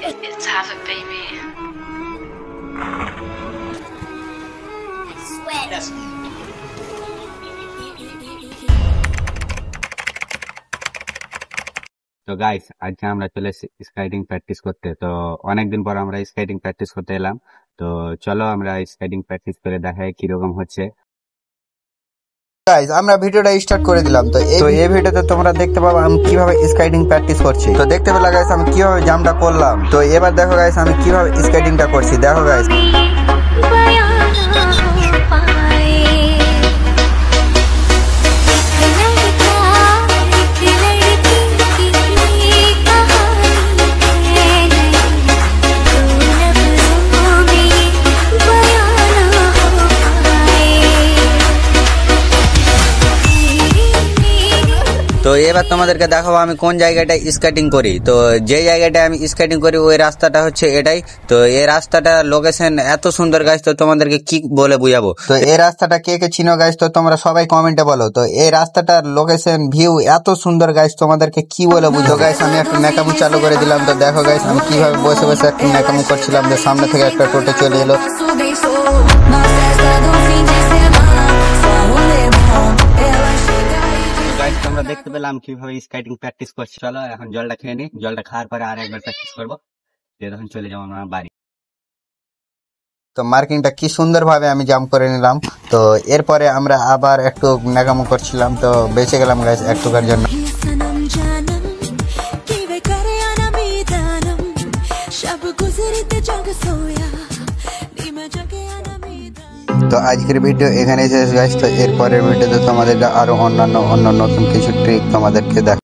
Let's have it, baby. Sweat. Yes. তো guys, আজকে আমরা চলে স্কেটিং প্র্যাকটিস করতে। তো অনেকদিন পর আমরা স্কেটিং প্র্যাকটিস করতে এলাম। তো চলো আমরা স্কেটিং প্র্যাকটিস করে দেখাই কিরকম হচ্ছে। গাইস, আমরা ভিডিওটা স্টার্ট করে দিলাম। তো এই ভিডিওতে তোমরা দেখতে পাবো আমি কিভাবে স্কেটিং প্র্যাকটিস করছি। তো দেখতে পেলা গাইস আমি কিভাবে জাম্পটা করলাম। তো এবার দেখো গাইস আমি কিভাবে স্কেটিংটা করছি। দেখো গাইস, তো এবার তোমাদেরকে দেখাবো আমি কোন জায়গাটায় স্কেটিং করি। তো যে জায়গাটায় আমি স্কেটিং করি ওই রাস্তাটা হচ্ছে এটাই। তো এই রাস্তাটা লোকেশন এত সুন্দর গাইস, তো তোমাদেরকে কি বলে বুঝাবো। তো এই রাস্তাটা কে কে চিনো গাইস, তো তোমরা সবাই কমেন্টে বলো। তো এই রাস্তাটার লোকেশন ভিউ এত সুন্দর গাইস, তোমাদেরকে কি বলে বুঝো। গাইস আমি একটা ন্যাকামু চালু করে দিলাম। তো দেখো গাইস আমি কিভাবে বসে বসে একটা ন্যাকামু করছিলাম। যে সামনে থেকে একটা টোটো চলে এলো। তোমরা দেখতে পেলাম কিভাবে স্কেটিং প্র্যাকটিস করছি। চলো এখন জলটা খেয়ে নি, জলটা খাওয়ার পরে আর একবার প্র্যাকটিস করবো, তখন চলে যাবো আমরা বাড়ি। তো মার্কিংটা কি সুন্দর ভাবে আমি জাম্প করে নিলাম। তো এরপরে আমরা আবার একটু নাকামো করছিলাম। তো বেঁচে গেলাম গাইস একটুকার জন্য। তো আজকের ভিডিও এখানে শেষ গাইস। তো এরপরের ভিডিওতে তোমাদেরকে আরো অন্যান্য নতুন কিছু ট্রিক তোমাদেরকে দেখ।